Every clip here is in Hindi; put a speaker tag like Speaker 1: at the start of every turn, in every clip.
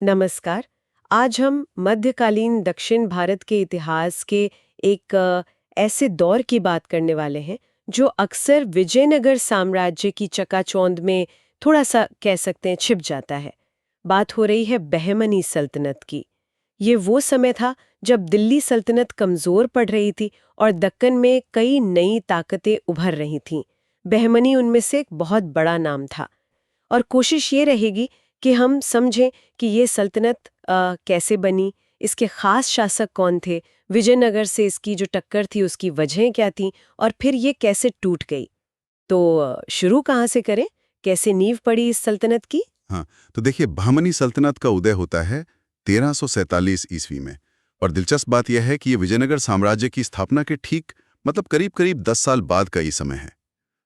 Speaker 1: नमस्कार। आज हम मध्यकालीन दक्षिण भारत के इतिहास के एक ऐसे दौर की बात करने वाले हैं जो अक्सर विजयनगर साम्राज्य की चकाचौंध में थोड़ा सा कह सकते हैं छिप जाता है। बात हो रही है बहमनी सल्तनत की। ये वो समय था जब दिल्ली सल्तनत कमजोर पड़ रही थी और दक्कन में कई नई ताकतें उभर रही थीं। बहमनी उनमें से एक बहुत बड़ा नाम था। और कोशिश ये रहेगी कि हम समझें कि ये सल्तनत कैसे बनी, इसके खास शासक कौन थे, विजयनगर से इसकी जो टक्कर थी उसकी वजहें क्या थीं और फिर ये कैसे टूट गई। तो शुरू कहाँ से करें, कैसे नींव पड़ी इस सल्तनत की?
Speaker 2: हाँ, तो देखिए बहमनी सल्तनत का उदय होता है 1347 ईस्वी में। और दिलचस्प बात यह है कि ये विजयनगर साम्राज्य की स्थापना के ठीक करीब करीब 10 साल बाद का ये समय है।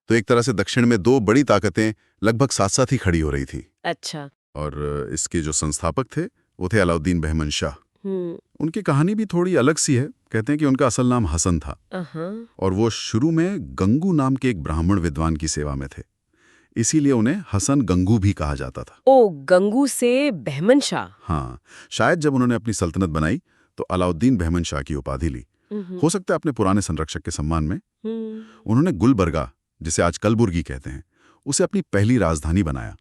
Speaker 2: तो एक तरह से दक्षिण में दो बड़ी ताकतें लगभग साथ साथ ही खड़ी हो रही थी।
Speaker 1: अच्छा।
Speaker 2: और इसके जो संस्थापक थे वो थे अलाउद्दीन बहमन शाह।
Speaker 1: हम्म।
Speaker 2: उनकी कहानी भी थोड़ी अलग सी है। कहते हैं कि उनका असल नाम हसन था और वो शुरू में गंगू नाम के एक ब्राह्मण विद्वान की सेवा में थे। इसीलिए उन्हें हसन गंगू भी कहा जाता था।
Speaker 1: ओ, गंगू से बहमन शाह।
Speaker 2: हाँ, शायद जब उन्होंने अपनी सल्तनत बनाई तो अलाउद्दीन बहमन शाह की उपाधि ली। हो सकता है अपने पुराने संरक्षक के सम्मान में। उन्होंने गुलबर्गा, जिसे आज कलबुर्गी कहते हैं, उसे अपनी पहली राजधानी बनाया।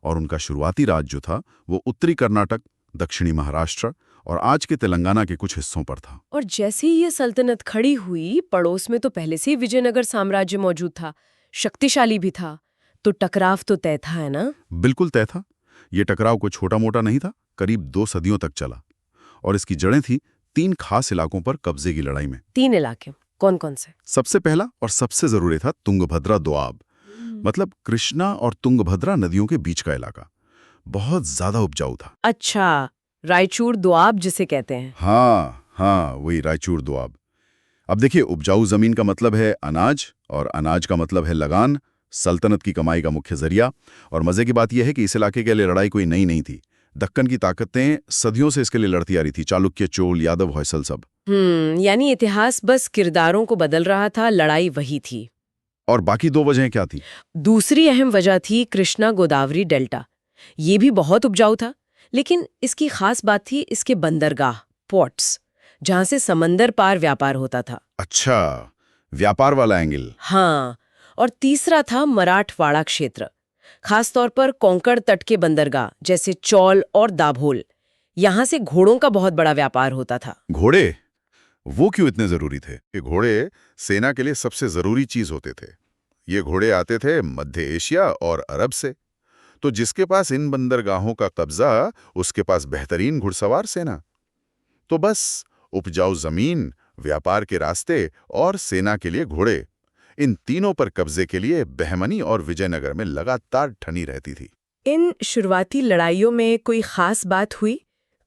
Speaker 2: और उनका शुरुआती राज जो था वो उत्तरी कर्नाटक, दक्षिणी महाराष्ट्र और आज के तेलंगाना के कुछ हिस्सों पर था।
Speaker 1: और जैसे ही ये सल्तनत खड़ी हुई, पड़ोस में तो पहले से ही विजयनगर साम्राज्य मौजूद था, शक्तिशाली भी था, तो टकराव तो तय था, है ना?
Speaker 2: बिल्कुल तय था। ये टकराव कोई छोटा मोटा नहीं था, करीब 2 सदियों तक चला। और इसकी जड़ें थी 3 खास इलाकों पर कब्जे की लड़ाई में।
Speaker 1: 3 इलाके कौन कौन से?
Speaker 2: सबसे पहला और सबसे जरूरी था तुंगभद्रा दोआब, मतलब कृष्णा और तुंगभद्रा नदियों के बीच का इलाका। बहुत ज्यादा उपजाऊ था।
Speaker 1: अच्छा, रायचूर दोआब जिसे कहते हैं।
Speaker 2: हाँ, वही रायचूर दोआब। अब देखिए, उपजाऊ जमीन का मतलब है अनाज और अनाज का मतलब है लगान, सल्तनत की कमाई का मुख्य जरिया। और मजे की बात यह है कि इस इलाके के लिए लड़ाई कोई नई नहीं थी। दक्कन की ताकतें सदियों से इसके लिए लड़ती आ रही थी, चालुक्य, चोल, यादव, होयसल सब।
Speaker 1: यानी इतिहास बस किरदारों को बदल रहा था, लड़ाई वही थी।
Speaker 2: और बाकी 2 वजहें क्या थी?
Speaker 1: दूसरी अहम वजह थी कृष्णा गोदावरी डेल्टा। ये भी बहुत उपजाऊ था, लेकिन इसकी खास बात थी इसके बंदरगाह, पोर्ट्स, जहां से समंदर पार व्यापार होता था।
Speaker 2: अच्छा, व्यापार वाला एंगल।
Speaker 1: हाँ, और तीसरा था मराठवाड़ा क्षेत्र, खास तौर पर कोंकण तट के बंदरगाह जैसे चौल और दाभोल। यहाँ से घोड़ों का बहुत बड़ा व्यापार होता था।
Speaker 2: घोड़े वो क्यों इतने जरूरी थे? ये घोड़े सेना के लिए सबसे जरूरी चीज होते थे। ये घोड़े आते थे मध्य एशिया और अरब से। तो जिसके पास इन बंदरगाहों का कब्जा, उसके पास बेहतरीन घुड़सवार सेना। तो बस उपजाऊ जमीन, व्यापार के रास्ते और सेना के लिए घोड़े, इन तीनों पर कब्जे के लिए बहमनी और विजयनगर में लगातार ठनी रहती थी।
Speaker 1: इन शुरुआती लड़ाइयों में कोई खास बात हुई,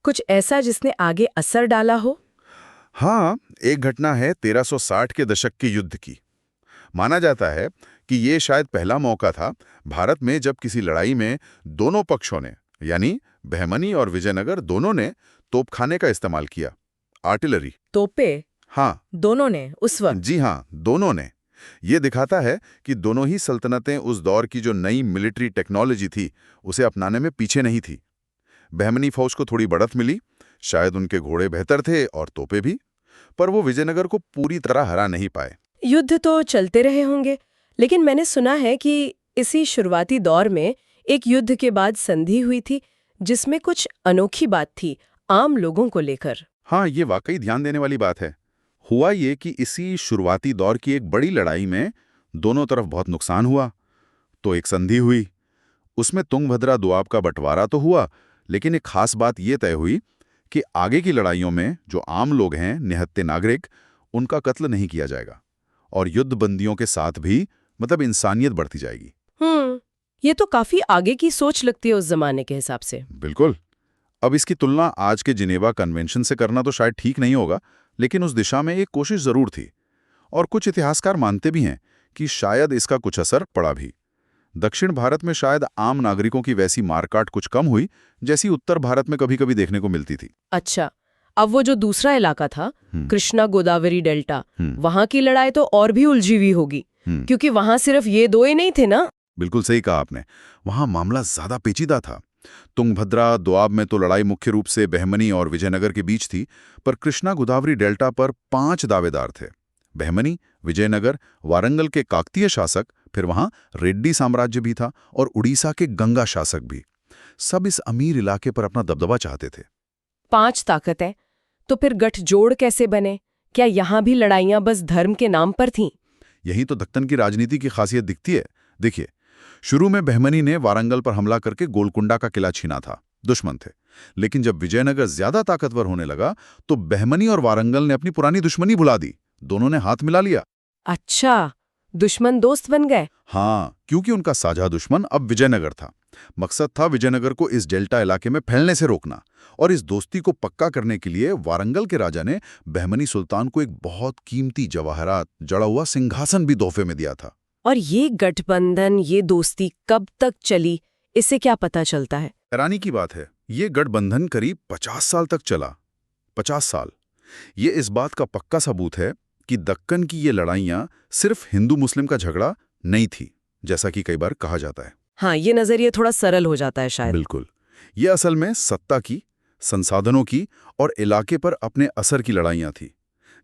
Speaker 1: कुछ ऐसा जिसने आगे असर डाला हो?
Speaker 2: हाँ, एक घटना है 1360 के दशक के युद्ध की। माना जाता है कि ये शायद पहला मौका था भारत में जब किसी लड़ाई में दोनों पक्षों ने, यानी बहमनी और विजयनगर दोनों ने तोपखाने का इस्तेमाल किया, आर्टिलरी।
Speaker 1: तोपे?
Speaker 2: हाँ।
Speaker 1: दोनों ने उस वक्त?
Speaker 2: जी हाँ, दोनों ने। ये दिखाता है कि दोनों ही सल्तनतें उस दौर की जो नई मिलिट्री टेक्नोलॉजी थी उसे अपनाने में पीछे नहीं थी। बहमनी फौज को थोड़ी बढ़त मिली, शायद उनके घोड़े बेहतर थे और तोपे भी, पर वो विजयनगर को पूरी तरह हरा नहीं पाए।
Speaker 1: युद्ध तो चलते रहे होंगे, लेकिन मैंने सुना है कि इसी शुरुआती दौर में एक युद्ध के बाद संधि हुई थी जिसमें कुछ अनोखी बात थी आम लोगों को लेकर।
Speaker 2: हाँ, ये वाकई ध्यान देने वाली बात है। हुआ ये कि इसी शुरुआती दौर की एक बड़ी लड़ाई में दोनों तरफ बहुत नुकसान हुआ, तो एक संधि हुई। उसमें तुंगभद्रा दोआब का बंटवारा तो हुआ, लेकिन एक खास बात ये तय हुई कि आगे की लड़ाइयों में जो आम लोग हैं, निहत्थे नागरिक, उनका कत्ल नहीं किया जाएगा और युद्ध बंदियों के साथ भी इंसानियत बढ़ती जाएगी।
Speaker 1: ये तो काफी आगे की सोच लगती है उस जमाने के हिसाब से।
Speaker 2: बिल्कुल। अब इसकी तुलना आज के जिनेवा कन्वेंशन से करना तो शायद ठीक नहीं होगा, लेकिन उस दिशा में एक कोशिश जरूर थी। और कुछ इतिहासकार मानते भी हैं कि शायद इसका कुछ असर पड़ा भी। दक्षिण भारत में शायद आम नागरिकों की वैसी मारकाट कुछ कम हुई जैसी उत्तर भारत में कभी कभी देखने को मिलती थी।
Speaker 1: अच्छा, अब वो जो दूसरा इलाका था, कृष्णा गोदावरी डेल्टा, वहां की लड़ाई तो और भी उलझी हुई होगी, क्योंकि वहां सिर्फ ये दो ही नहीं थे ना?
Speaker 2: बिल्कुल सही कहा आपने। वहां मामला ज्यादा पेचीदा था। तुंगभद्रा दोआब में तो लड़ाई मुख्य रूप से बहमनी और विजयनगर के बीच थी, पर कृष्णा गोदावरी डेल्टा पर 5 दावेदार थे। बहमनी, विजयनगर, वारंगल के काकतीय शासक, फिर वहां रेड्डी साम्राज्य भी था और उड़ीसा के गंगा शासक भी। सब इस अमीर इलाके पर अपना दबदबा चाहते थे।
Speaker 1: 5 ताकतें, तो फिर गठजोड़ कैसे बने? क्या यहाँ भी लड़ाइयाँ बस धर्म के नाम पर थीं?
Speaker 2: यही तो दक्कन की राजनीति की खासियत दिखती है। देखिए, शुरू में बहमनी ने वारंगल पर हमला करके गोलकुंडा का किला छीना था, दुश्मन थे। लेकिन जब विजयनगर ज्यादा ताकतवर होने लगा तो बहमनी और वारंगल ने अपनी पुरानी दुश्मनी भुला दी, दोनों ने हाथ मिला लिया।
Speaker 1: अच्छा, दुश्मन दोस्त बन गए।
Speaker 2: हाँ, क्योंकि उनका साझा दुश्मन अब विजयनगर था। मकसद था विजयनगर को इस डेल्टा इलाके में फैलने से रोकना, और इस दोस्ती को पक्का करने के लिए वारंगल के राजा ने बहमनी सुल्तान को एक बहुत कीमती जवाहरात जड़ा हुआ सिंहासन भी तोहफे में दिया था।
Speaker 1: और ये गठबंधन, ये दोस्ती कब तक चली, इससे क्या पता चलता है?
Speaker 2: हैरानी की बात है, ये गठबंधन करीब 50 साल तक चला। 50 साल। ये इस बात का पक्का सबूत है कि दक्कन की ये लड़ाइयाँ सिर्फ हिंदू मुस्लिम का झगड़ा नहीं थी, जैसा कि कई बार कहा जाता है।
Speaker 1: हाँ, ये नजरिया थोड़ा सरल हो जाता है शायद।
Speaker 2: बिल्कुल। ये असल में सत्ता की, संसाधनों की और इलाके पर अपने असर की लड़ाइयाँ थी,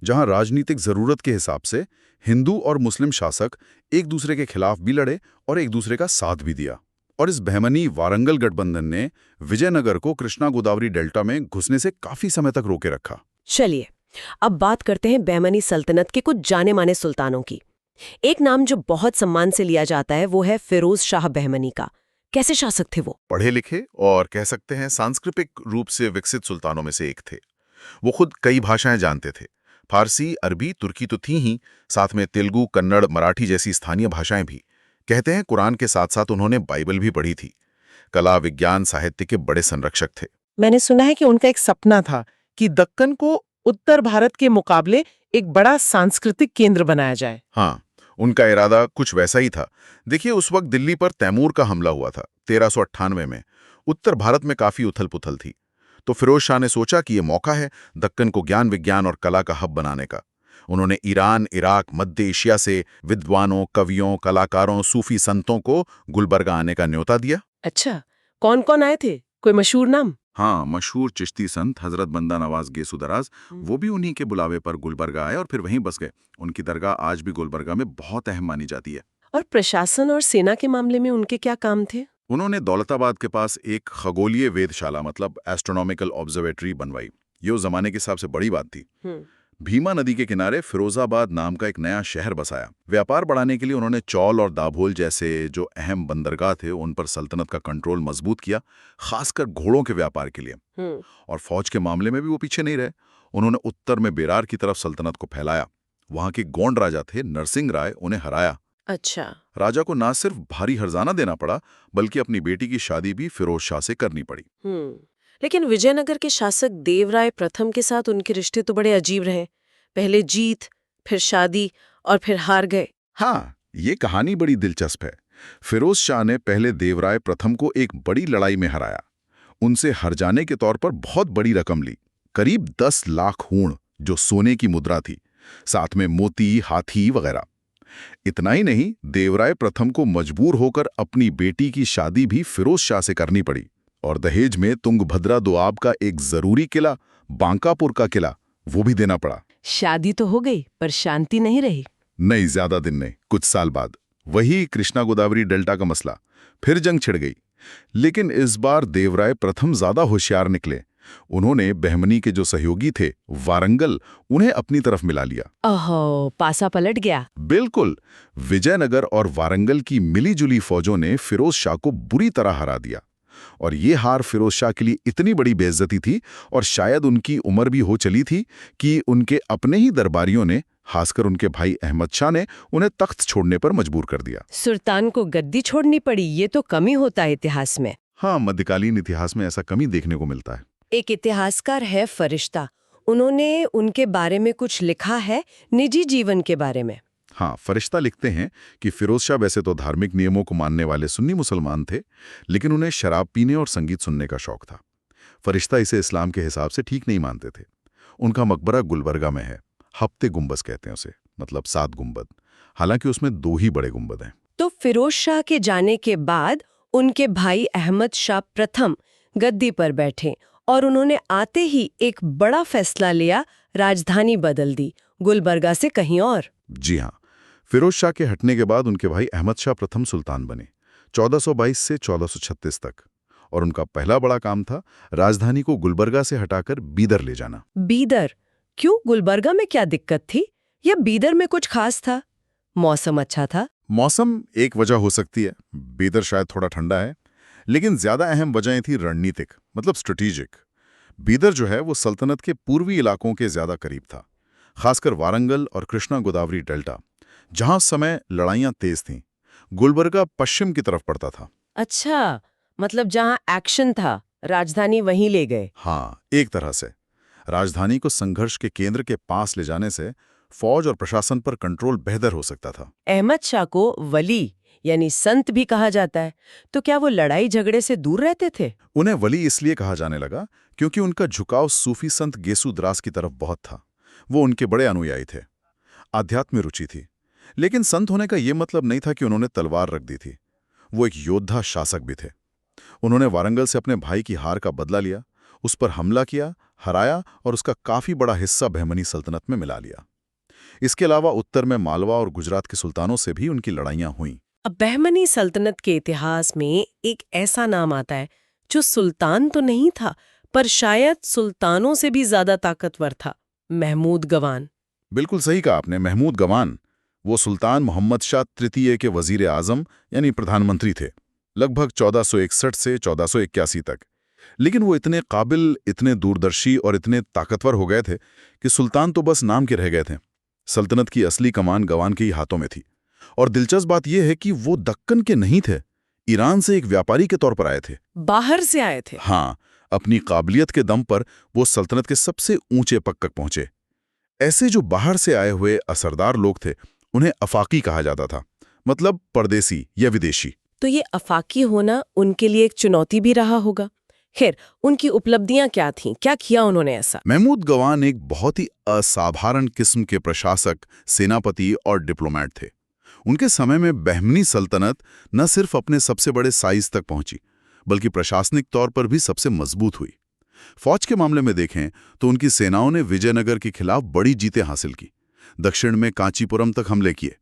Speaker 2: जहां राजनीतिक जरूरत के हिसाब से हिंदू और मुस्लिम शासक एक दूसरे के खिलाफ भी लड़े और एक दूसरे का साथ भी दिया। और इस बहमनी वारंगल गठबंधन ने विजयनगर को कृष्णा गोदावरी डेल्टा में घुसने से काफी समय तक रोके रखा।
Speaker 1: चलिए, अब बात करते हैं बहमनी सल्तनत के कुछ जाने माने सुल्तानों की। एक नाम जो बहुत सम्मान से लिया जाता है वो है फिरोज शाह बहमनी का। कैसे शासक थे वो?
Speaker 2: पढ़े लिखे और कह सकते हैं सांस्कृतिक रूप से विकसित सुल्तानों में से एक थे। वो खुद कई भाषाएं जानते थे। फारसी, अरबी, तुर्की तो थी ही, साथ में तेलुगु, कन्नड़, मराठी जैसी स्थानीय भाषाएं भी। कहते हैं कुरान के साथ साथ उन्होंने बाइबल भी पढ़ी थी। कला, विज्ञान, साहित्य के बड़े संरक्षक थे।
Speaker 3: मैंने सुना है कि उनका एक सपना था कि दक्कन को उत्तर भारत के मुकाबले एक बड़ा सांस्कृतिक केंद्र बनाया जाए।
Speaker 2: हाँ, उनका इरादा कुछ वैसा ही था। देखिए, उस वक्त दिल्ली पर तैमूर का हमला हुआ था 1398 में। उत्तर भारत में काफी उथल पुथल थी, तो फिरोज शाह ने सोचा कि यह मौका है दक्कन को ज्ञान, विज्ञान और कला का हब बनाने का। उन्होंने ईरान, इराक, मध्य एशिया से विद्वानों, कवियों, कलाकारों, सूफी संतों को गुलबर्गा आने का न्योता दिया।
Speaker 1: अच्छा, कौन कौन आए थे? कोई मशहूर नाम?
Speaker 2: हाँ, मशहूर चिश्ती संत हजरत बंदा नवाज गेसुदराज, वो भी उन्हीं के बुलावे पर गुलबर्गा आए और फिर वहीं बस गए। उनकी दरगाह आज भी गुलबर्गा में बहुत अहम मानी जाती है।
Speaker 1: और प्रशासन और सेना के मामले में उनके क्या काम थे?
Speaker 2: उन्होंने दौलताबाद के पास एक खगोलीय वेधशाला मतलब एस्ट्रोनॉमिकल ऑब्जर्वेटरी बनवाई। ये उस जमाने के हिसाब से बड़ी बात थी। भीमा नदी के किनारे फिरोजाबाद नाम का एक नया शहर बसाया। व्यापार बढ़ाने के लिए उन्होंने चौल और दाभोल जैसे जो अहम बंदरगाह थे उन पर सल्तनत का कंट्रोल मजबूत किया, खासकर घोड़ों के व्यापार के लिए। और फौज के मामले में भी वो पीछे नहीं रहे। उन्होंने उत्तर में बेरार की तरफ सल्तनत को फैलाया। वहां के गोंड राजा थे नरसिंह राय, उन्हें हराया।
Speaker 1: अच्छा।
Speaker 2: राजा को ना सिर्फ भारी हर्जाना देना पड़ा, बल्कि अपनी बेटी की शादी भी फिरोज शाह से करनी पड़ी।
Speaker 1: लेकिन विजयनगर के शासक देवराय प्रथम के साथ उनके रिश्ते तो बड़े अजीब रहे। पहले जीत, फिर शादी और फिर हार गए।
Speaker 2: हाँ, ये कहानी बड़ी दिलचस्प है। फिरोज शाह ने पहले देवराय प्रथम को एक बड़ी लड़ाई में हराया। उनसे हर जाने के तौर पर बहुत बड़ी रकम ली, करीब 10 लाख हूण, जो सोने की मुद्रा थी, साथ में मोती, हाथी वगैरह। इतना ही नहीं, देवराय प्रथम को मजबूर होकर अपनी बेटी की शादी भी फिरोज शाह से करनी पड़ी। और दहेज में तुंगभद्रा दोआब का एक जरूरी किला, बांकापुर का किला, वो भी देना पड़ा।
Speaker 1: शादी तो हो गई, पर शांति नहीं रही।
Speaker 2: नहीं, ज्यादा दिन नहीं, कुछ साल बाद वही कृष्णा गोदावरी डेल्टा का मसला, फिर जंग छिड़ गई। लेकिन इस बार देवराय प्रथम ज्यादा होशियार निकले। उन्होंने बहमनी के जो सहयोगी थे वारंगल, उन्हें अपनी तरफ मिला लिया।
Speaker 1: ओहो, पासा पलट गया।
Speaker 2: बिल्कुल। विजयनगर और वारंगल की मिलीजुली फौजों ने फिरोज शाह को बुरी तरह हरा दिया। और ये हार फिरोज शाह के लिए इतनी बड़ी बेइज्जती थी, और शायद उनकी उम्र भी हो चली थी, कि उनके अपने ही दरबारियों ने, खासकर उनके भाई अहमद शाह ने, उन्हें तख्त छोड़ने पर मजबूर कर दिया।
Speaker 1: सुल्तान को गद्दी छोड़नी पड़ी, ये तो कम ही होता है इतिहास में।
Speaker 2: हाँ, मध्यकालीन इतिहास में ऐसा कम ही देखने को मिलता है।
Speaker 1: एक इतिहासकार है फरिश्ता, उन्होंने उनके बारे में कुछ लिखा है, निजी जीवन के बारे में।
Speaker 2: हाँ, फरिश्ता लिखते हैं कि फिरोज शाह वैसे तो धार्मिक नियमों को मानने वाले सुन्नी मुसलमान थे, लेकिन उन्हें शराब पीने और संगीत सुनने का शौक था। फरिश्ता इसे इस्लाम के हिसाब से ठीक नहीं मानते थे। उनका मकबरा गुलबर्गा में है, हफ्ते गुंबद कहते हैं उसे, मतलब 7 गुंबद। हालांकि उसमें 2 ही बड़े गुंबद हैं।
Speaker 1: तो फिरोज शाह के जाने के बाद उनके भाई अहमद शाह प्रथम गद्दी पर बैठे और उन्होंने आते ही एक बड़ा फैसला लिया, राजधानी बदल दी, गुलबर्गा से कहीं और।
Speaker 2: जी हाँ, फिरोज शाह के हटने के बाद उनके भाई अहमद शाह प्रथम सुल्तान बने 1422 से 1436 तक, और उनका पहला बड़ा काम था राजधानी को गुलबर्गा से हटाकर बीदर ले जाना।
Speaker 1: बीदर? क्यों, गुलबर्गा में क्या दिक्कत थी या बीदर में कुछ खास था? मौसम अच्छा था?
Speaker 2: मौसम एक वजह हो सकती है, बीदर शायद थोड़ा ठंडा है, लेकिन ज्यादा अहम वजहें थी रणनीतिक, मतलब स्ट्रेटेजिक। बीदर जो है वो सल्तनत के पूर्वी इलाकों के ज्यादा करीब था, खासकर वारंगल और कृष्णा गोदावरी डेल्टा, जहां उस समय लड़ाइयां तेज थीं। गुलबर्गा पश्चिम की तरफ पड़ता था।
Speaker 1: अच्छा, मतलब जहां एक्शन था, राजधानी वहीं ले गए।
Speaker 2: हाँ, एक तरह से राजधानी को संघर्ष के केंद्र के पास ले जाने से फौज और प्रशासन पर कंट्रोल बेहतर हो सकता था।
Speaker 1: अहमद शाह को वली यानी संत भी कहा जाता है, तो क्या वो लड़ाई झगड़े से दूर रहते थे?
Speaker 2: उन्हें वली इसलिए कहा जाने लगा क्योंकि उनका झुकाव सूफी संत गेसु द्रास की तरफ बहुत था। वो उनके बड़े अनुयायी थे, आध्यात्म में रुचि थी। लेकिन संत होने का ये मतलब नहीं था कि उन्होंने तलवार रख दी थी। वो एक योद्धा शासक भी थे। उन्होंने वारंगल से अपने भाई की हार का बदला लिया, उस पर हमला किया, हराया और उसका काफी बड़ा हिस्सा बहमनी सल्तनत में मिला लिया। इसके अलावा उत्तर में मालवा और गुजरात के सुल्तानों से भी उनकी लड़ाइयां हुईं।
Speaker 1: अब बहमनी सल्तनत के इतिहास में एक ऐसा नाम आता है जो सुल्तान तो नहीं था, पर शायद सुल्तानों से भी ज्यादा ताकतवर था, महमूद गवान।
Speaker 2: बिल्कुल सही कहा आपने, महमूद गवान। वो सुल्तान मोहम्मद शाह तृतीय के वजीर आजम यानी प्रधानमंत्री थे, लगभग 1461 से 1481 तक। लेकिन वो इतने काबिल, इतने दूरदर्शी और इतने ताकतवर हो गए थे कि सुल्तान तो बस नाम के रह गए थे। सल्तनत की असली कमान गवान के ही हाथों में थी। और दिलचस्प बात यह है कि वो दक्कन के नहीं थे, ईरान से एक व्यापारी के तौर पर आए थे।
Speaker 1: बाहर से आए थे?
Speaker 2: हाँ, अपनी काबिलियत के दम पर वो सल्तनत के सबसे ऊंचे पक तक पहुंचे। ऐसे जो बाहर से आए हुए असरदार लोग थे, उन्हें अफाकी कहा जाता था, मतलब परदेसी या विदेशी।
Speaker 1: तो ये अफाकी होना उनके लिए एक चुनौती भी रहा होगा। खैर, उनकी उपलब्धियां क्या थीं? क्या किया उन्होंने ऐसा?
Speaker 2: महमूद गवान एक बहुत ही असाधारण किस्म के प्रशासक, सेनापति और डिप्लोमेट थे। उनके समय में बहमनी सल्तनत न सिर्फ अपने सबसे बड़े साइज तक पहुंची, बल्कि प्रशासनिक तौर पर भी सबसे मजबूत हुई। फौज के मामले में देखें तो उनकी सेनाओं ने विजयनगर के खिलाफ बड़ी जीतें हासिल की। दक्षिण में कांचीपुरम तक हमले किए,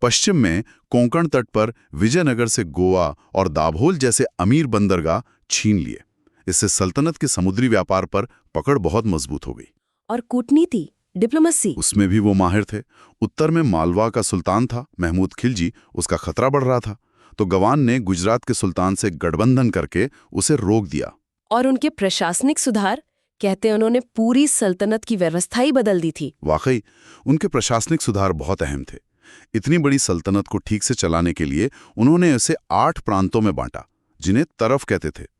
Speaker 2: पश्चिम में कोंकण तट पर विजयनगर से गोवा और दाभोल जैसे अमीर बंदरगाह छीन लिए। इससे सल्तनत के समुद्री व्यापार पर पकड़ बहुत मजबूत हो गई।
Speaker 1: और कूटनीति, डिप्लोमेसी,
Speaker 2: उसमें भी वो माहिर थे। उत्तर में मालवा का सुल्तान था महमूद खिलजी, उसका खतरा बढ़ रहा था, तो गवान ने गुजरात के सुल्तान से गठबंधन करके उसे रोक दिया।
Speaker 1: और उनके प्रशासनिक सुधार, कहते हैं उन्होंने पूरी सल्तनत की व्यवस्था ही बदल दी थी।
Speaker 2: वाकई उनके प्रशासनिक सुधार बहुत अहम थे। इतनी बड़ी सल्तनत को ठीक से चलाने के लिए उन्होंने इसे 8 प्रांतों में बांटा, जिन्हें तरफ कहते थे।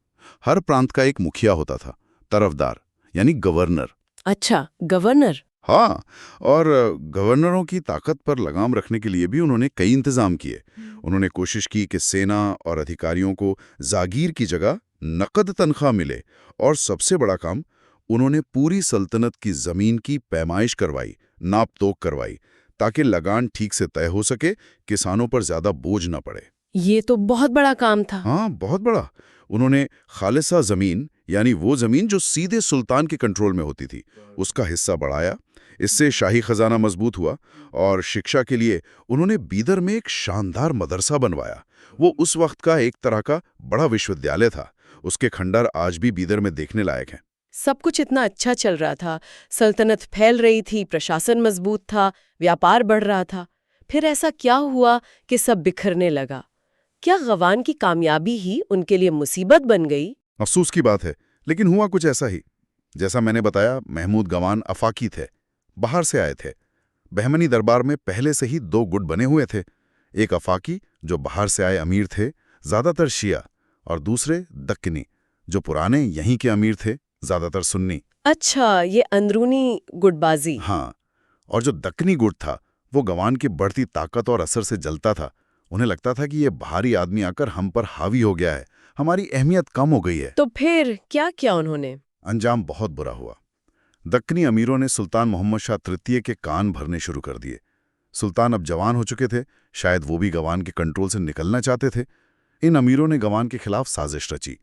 Speaker 2: हर प्रांत का एक मुखिया होता था, तरफदार यानी गवर्नर।
Speaker 1: अच्छा, गवर्नर।
Speaker 2: हाँ, और गवर्नरों की ताकत पर लगाम रखने के लिए भी उन्होंने कई इंतजाम किए। उन्होंने कोशिश की कि सेना और अधिकारियों को जागीर की जगह नकद तनख्वाह मिले, और सबसे बड़ा काम, उन्होंने पूरी सल्तनत की जमीन की पैमाइश करवाई, नाप तोक करवाई, ताकि लगान ठीक से तय हो सके, किसानों पर ज्यादा बोझ न पड़े।
Speaker 1: ये तो बहुत बड़ा काम था।
Speaker 2: हाँ, बहुत बड़ा। उन्होंने खालिसा जमीन, यानी वो जमीन जो सीधे सुल्तान के कंट्रोल में होती थी, उसका हिस्सा बढ़ाया। इससे शाही खजाना मजबूत हुआ। और शिक्षा के लिए उन्होंने बीदर में एक शानदार मदरसा बनवाया। वो उस वक्त का एक तरह का बड़ा विश्वविद्यालय था। उसके खंडर आज भी बीदर में देखने लायक हैं।
Speaker 1: सब कुछ इतना अच्छा चल रहा था, सल्तनत फैल रही थी, प्रशासन मजबूत था, व्यापार बढ़ रहा था। फिर ऐसा क्या हुआ कि सब बिखरने लगा? क्या गवान की कामयाबी ही उनके लिए मुसीबत बन गई?
Speaker 2: अफसोस की बात है, लेकिन हुआ कुछ ऐसा ही। जैसा मैंने बताया, महमूद गवान अफाकी थे, बाहर से आए थे। बहमनी दरबार में पहले से ही 2 गुट बने हुए थे। एक अफाकी जो बाहर से आए अमीर थे, ज्यादातर शिया, और दूसरे दक्कनी जो पुराने यहीं के अमीर थे, ज्यादातर सुन्नी।
Speaker 1: अच्छा, ये अंदरूनी गुटबाजी।
Speaker 2: हाँ, और जो दक्कनी गुट था वो गवान की बढ़ती ताकत और असर से जलता था। उन्हें लगता था कि ये भारी आदमी आकर हम पर हावी हो गया है, हमारी अहमियत कम हो गई है।
Speaker 1: तो फिर क्या किया उन्होंने?
Speaker 2: अंजाम बहुत बुरा हुआ। दक्कनी अमीरों ने सुल्तान मोहम्मद शाह तृतीय के कान भरने शुरू कर दिए। सुल्तान अब जवान हो चुके थे, शायद वो भी गवान के कंट्रोल से निकलना चाहते थे। इन अमीरों ने गवान के खिलाफ साजिश रची।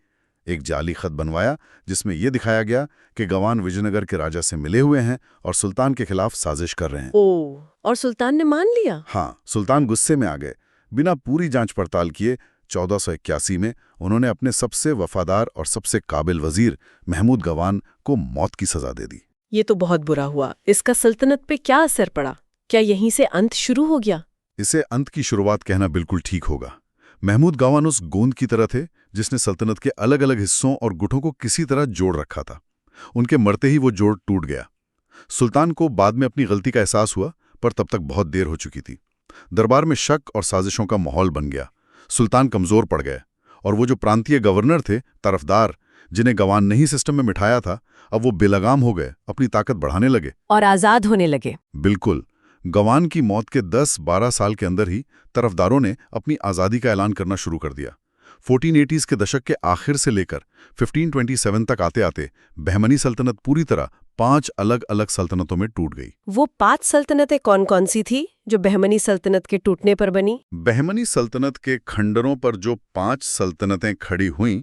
Speaker 2: एक जाली खत बनवाया जिसमें यह दिखाया गया कि गवान विजयनगर के राजा से मिले हुए हैं और सुल्तान के खिलाफ साजिश कर रहे हैं।
Speaker 1: ओह, और सुल्तान ने मान लिया?
Speaker 2: हाँ, सुल्तान गुस्से में आ गए। बिना पूरी जांच पड़ताल किए 1481 में उन्होंने अपने सबसे वफादार और सबसे काबिल वजीर महमूद गवान को मौत की सजा दे दी।
Speaker 1: ये तो बहुत बुरा हुआ। इसका सल्तनत पे क्या असर पड़ा? क्या यहीं से अंत शुरू हो गया?
Speaker 2: इसे अंत की शुरुआत कहना बिल्कुल ठीक होगा। महमूद गवान उस गोंद की तरह थे जिसने सल्तनत के अलग अलग हिस्सों और गुटों को किसी तरह जोड़ रखा था। उनके मरते ही वो जोड़ टूट गया। सुल्तान को बाद में अपनी गलती का एहसास हुआ, पर तब तक बहुत देर हो चुकी थी। दरबार में शक और साजिशों का माहौल बन गया। सुल्तान कमजोर पड़ गए और वो जो प्रांतीय गवर्नर थे, तरफदार, जिन्हें गवान ने ही सिस्टम में मिठाया था, अब वो बेलगाम हो गए, अपनी ताकत बढ़ाने लगे
Speaker 1: और आजाद होने लगे।
Speaker 2: बिल्कुल। गवान की मौत के 10-12 साल के अंदर ही तरफदारों ने अपनी आज़ादी का ऐलान करना शुरू कर दिया। 1480s के दशक के आखिर से लेकर 1527 तक आते आते बहमनी सल्तनत पूरी तरह 5 अलग अलग सल्तनतों में टूट गई।
Speaker 1: वो 5 सल्तनतें कौन कौन सी थी जो बहमनी सल्तनत के टूटने पर बनी?
Speaker 2: बहमनी सल्तनत के खंडरों पर जो 5 सल्तनतें खड़ी हुईं,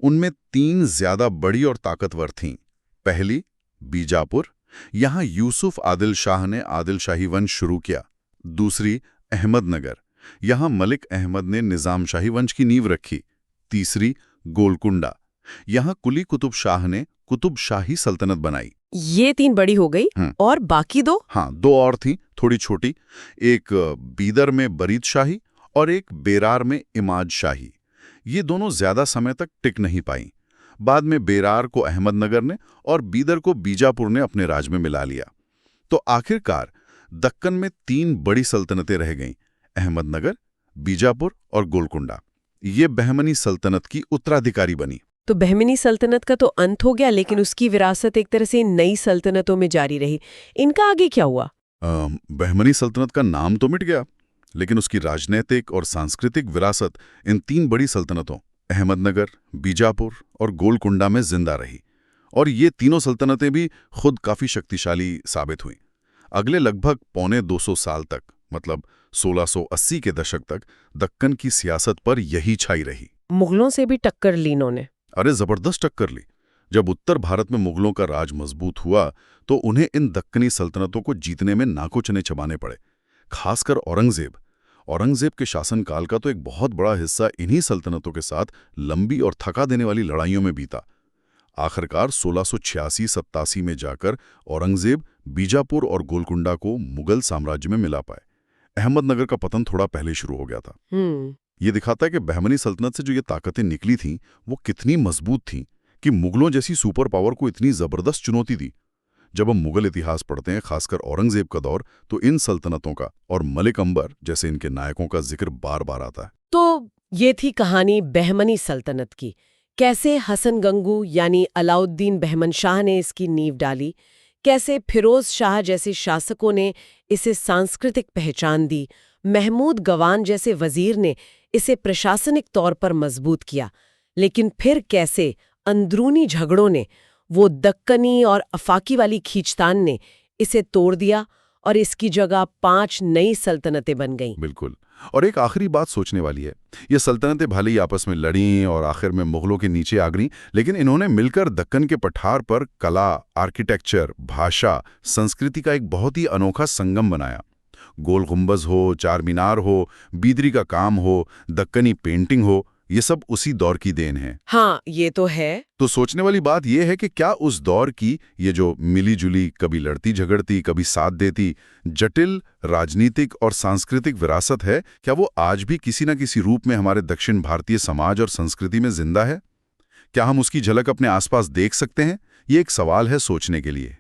Speaker 2: उनमें 3 ज्यादा बड़ी और ताकतवर थीं। पहली, बीजापुर। यहां यूसुफ आदिल शाह ने आदिल शाही वंश शुरू किया। दूसरी, अहमदनगर। यहां मलिक अहमद ने निजाम शाही वंश की नींव रखी। तीसरी, गोलकुंडा। यहां कुली कुतुब शाह ने कुतुब शाही सल्तनत बनाई।
Speaker 1: ये 3 बड़ी हो गई। और बाकी 2?
Speaker 2: हाँ, 2 और थीं, थोड़ी छोटी। एक बीदर में बरीद शाही और एक बेरार में इमाद शाही। ये दोनों ज्यादा समय तक टिक नहीं पाईं। बाद में बेरार को अहमदनगर ने और बीदर को बीजापुर ने अपने राज में मिला लिया। तो आखिरकार दक्कन में 3 बड़ी सल्तनतें रह गईं, अहमदनगर, बीजापुर और गोलकुंडा। ये बहमनी सल्तनत की उत्तराधिकारी बनी।
Speaker 1: तो बहमनी सल्तनत का तो अंत हो गया, लेकिन उसकी विरासत एक तरह से नई सल्तनतों में जारी रही। इनका आगे क्या हुआ?
Speaker 2: बहमनी सल्तनत का नाम तो मिट गया, लेकिन उसकी राजनैतिक और सांस्कृतिक विरासत इन 3 बड़ी सल्तनतों अहमदनगर, बीजापुर और गोलकुंडा में जिंदा रही। और ये तीनों सल्तनतें भी खुद काफी शक्तिशाली साबित हुईं। अगले लगभग 250 साल तक, मतलब 1680 के दशक तक, दक्कन की सियासत पर यही छाई रही।
Speaker 1: मुगलों से भी टक्कर ली इन्होंने।
Speaker 2: अरे जबरदस्त टक्कर ली। जब उत्तर भारत में मुगलों का राज मजबूत हुआ तो उन्हें इन दक्कनी सल्तनतों को जीतने में नाको चने चबाने पड़े। खासकर औरंगजेब के शासनकाल का तो एक बहुत बड़ा हिस्सा इन्हीं सल्तनतों के साथ लंबी और थका देने वाली लड़ाइयों में बीता। आखिरकार 1686-87 में जाकर औरंगजेब बीजापुर और गोलकुंडा को मुगल साम्राज्य में मिला पाए। अहमदनगर का पतन थोड़ा पहले शुरू हो गया था। ये दिखाता है कि बहमनी सल्तनत से जो ये ताकतें निकली थीं, वो कितनी मजबूत थीं कि मुगलों जैसी सुपर पावर को इतनी जबरदस्त चुनौती दी। जब हम मुगल इतिहास पढ़ते हैं, खासकर औरंगजेब का दौर, तो इन सल्तनतों का और मलिक अंबर जैसे इनके नायकों का जिक्र बार बार आता है।
Speaker 1: तो ये थी कहानी बहमनी सल्तनत की। कैसे हसन गंगू यानी अलाउद्दीन बहमन शाह ने इसकी नींव डाली, कैसे फिरोज शाह जैसे शासकों ने इसे सांस्कृतिक पहचान दी, महमूद गवान जैसे वजीर ने इसे प्रशासनिक तौर पर मजबूत किया, लेकिन फिर कैसे अंदरूनी झगड़ों ने, वो दक्कनी और अफाकी वाली खींचतान ने इसे तोड़ दिया और इसकी जगह 5 नई सल्तनतें बन गईं।
Speaker 2: बिल्कुल। और एक आखिरी बात सोचने वाली है, ये सल्तनतें भले ही आपस में लड़ीं और आखिर में मुगलों के नीचे आ गईं, लेकिन इन्होंने मिलकर दक्कन के पठार पर कला, आर्किटेक्चर, भाषा, संस्कृति का एक बहुत ही अनोखा संगम बनाया। गोल गुंबज हो, चार मीनार हो, बीदरी का काम हो, दक्कनी पेंटिंग हो, ये सब उसी दौर की देन है।
Speaker 1: हाँ, ये तो है।
Speaker 2: तो सोचने वाली बात यह है कि क्या उस दौर की ये जो मिली जुली, कभी लड़ती झगड़ती, कभी साथ देती, जटिल राजनीतिक और सांस्कृतिक विरासत है, क्या वो आज भी किसी न किसी रूप में हमारे दक्षिण भारतीय समाज और संस्कृति में जिंदा है? क्या हम उसकी झलक अपने आसपास देख सकते हैं? ये एक सवाल है सोचने के लिए।